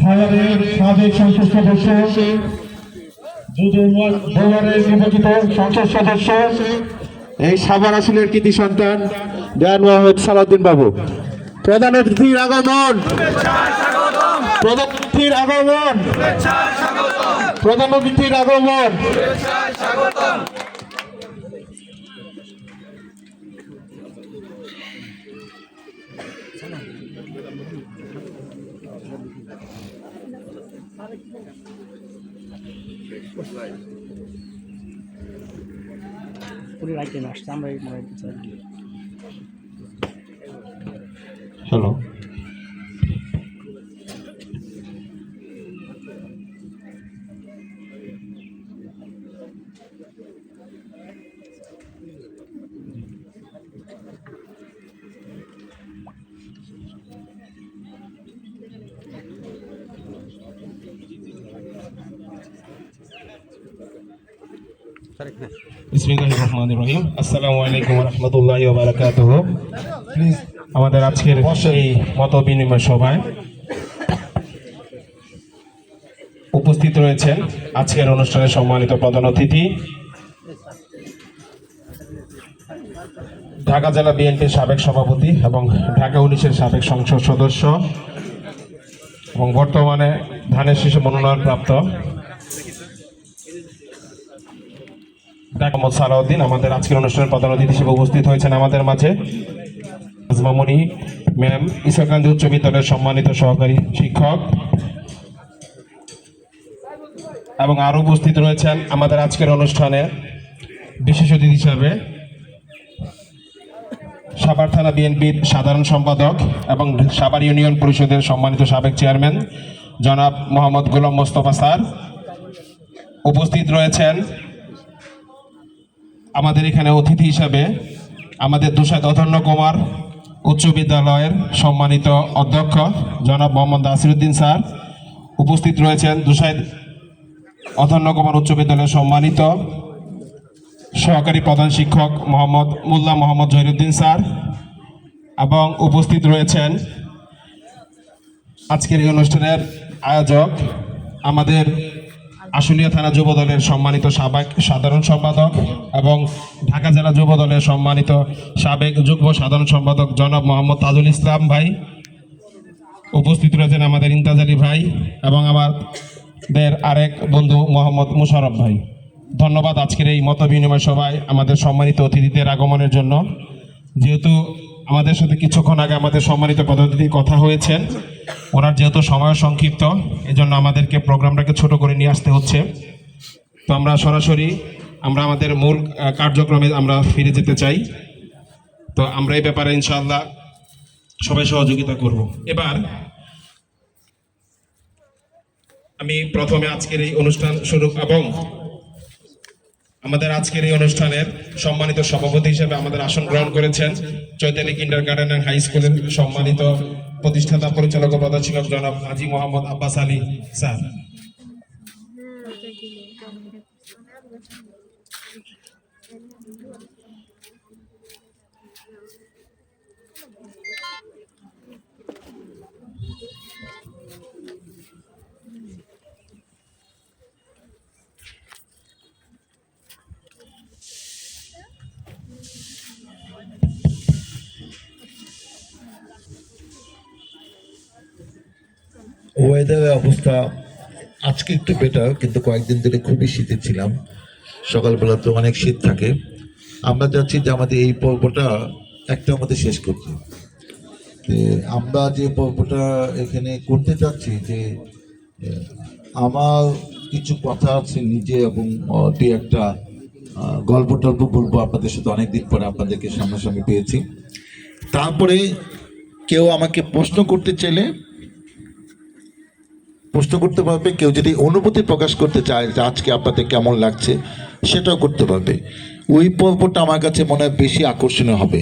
সাভারের সাবেক সংসদ সদস্য, দুবারের নির্বাচিত সংসদ সদস্য, এই সাভার আসনের কৃতি সন্তান দেওয়ান মোহাম্মদ সালাউদ্দিন বাবু। প্রধান অতিথির আগমন, প্রধান অতিথির আগমন, প্রধান অতিথির আগমন। হ্যালো, বিসমিল্লাহির রহমানির রহিম। আসসালামু আলাইকুম ওয়া রাহমাতুল্লাহি ওয়া বারাকাতুহু। প্লিজ আমাদের আজকের এই মত বিনিময় সভায় উপস্থিত রয়েছেন আজকের অনুষ্ঠানের সম্মানিত প্রধান অতিথি, ঢাকা জেলা বিএনপির সাবেক সভাপতি এবং ঢাকা 19-এর সাবেক সংসদ সদস্য এবং বর্তমানে ধানের শীষে মনোনয়নপ্রাপ্ত মোহাম্মদ সালাউদ্দিন আমাদের আজকের অনুষ্ঠানের প্রধান অতিথি হিসেবে উপস্থিত হয়েছেন আমাদের মাঝে। আজমামণি ম্যাম ঈশ্বরকান্দি উচ্চ বিদ্যালয়ের সম্মানিত সহকারী শিক্ষক এবং আরো উপস্থিত রয়েছেন আমাদের আজকের অনুষ্ঠানে বিশেষ অতিথি হিসাবে সাভার থানা বিএনপির সাধারণ সম্পাদক এবং সাভার ইউনিয়ন পরিষদের সম্মানিত সাবেক চেয়ারম্যান জনাব মোহাম্মদ গোলাম মোস্তফা স্যার। উপস্থিত রয়েছেন আমাদের এখানে অতিথি হিসাবে আমাদের দুসাইদ অধন্য কুমার উচ্চ বিদ্যালয়ের সম্মানিত অধ্যক্ষ জনাব মোহাম্মদ নাসিরউদ্দিন স্যার। উপস্থিত রয়েছেন দুসাইদ অধন্য কুমার উচ্চ বিদ্যালয়ের সম্মানিত সহকারী প্রধান শিক্ষক মোহাম্মদ জহিরুদ্দিন স্যার এবং উপস্থিত রয়েছেন আজকের এই অনুষ্ঠানের আয়োজক আমাদের আশুলিয়া থানা যুব দলের সম্মানিত সাবেক সাধারণ সম্পাদক এবং ঢাকা জেলা যুব দলের সম্মানিত সাবেক যুগ্ম সাধারণ সম্পাদক জনাব মোহাম্মদ তাজুল ইসলাম ভাই। উপস্থিত রয়েছেন আমাদের ইমতাজ আলী ভাই এবং আমাদের আরেক বন্ধু মোহাম্মদ মুশারফ ভাই। ধন্যবাদ আজকের এই মত বিনিময় সভায় আমাদের সম্মানিত অতিথিদের আগমনের জন্য। যেহেতু আমাদের সাথে কিছুক্ষণ আগে আমাদের সম্মানিত প্রধান অতিথি কথা হয়েছেন, ওনার যেহেতু সময় সংক্ষিপ্ত, এজন্য আমাদেরকে প্রোগ্রামটাকে ছোট করে নিয়ে আসতে হচ্ছে। তো আমরা সরাসরি আমাদের মূল কার্যক্রমে আমরা ফিরে যেতে চাই। তো আমরা এই ব্যাপারে ইনশাআল্লাহ সবাই সহযোগিতা করব। এবার আমি প্রথমে আজকের এই অনুষ্ঠান শুরু এবং আমাদের আজকের এই অনুষ্ঠানের সম্মানিত সভাপতি হিসেবে আমাদের আসন গ্রহণ করেছেন চৈতালি কিন্ডারগার্টেন এন্ড হাই স্কুলের সম্মানিত প্রতিষ্ঠাতা পরিচালক ও প্রধান শিক্ষক জনাব হাজী মোহাম্মদ আব্বাস আলী স্যার। ওয়েদারের অবস্থা আজকে একটু বেটার, কিন্তু কয়েকদিন ধরে খুবই শীতে ছিলাম। সকালবেলা তো অনেক শীত থাকে। আমরা চাচ্ছি যে আমাদের এই পর্বটা একটার মধ্যে শেষ করতে। আমরা যে পর্বটা এখানে করতে চাচ্ছি যে আমার কিছু কথা আছে নিজে এবং একটা গল্প টল্প বলবো আপনাদের সাথে। অনেকদিন পরে আপনাদেরকে সামনাসামনি পেয়েছি। তারপরে কেউ আমাকে প্রশ্ন করতে চাইলে প্রশ্ন করতে পারবে, কেউ যদি অনুভূতি প্রকাশ করতে চায় যে আজকে আপনাদের কেমন লাগছে সেটাও করতে পারবে। ওই পর্বটা আমার কাছে মনে হয় বেশি আকর্ষণীয় হবে।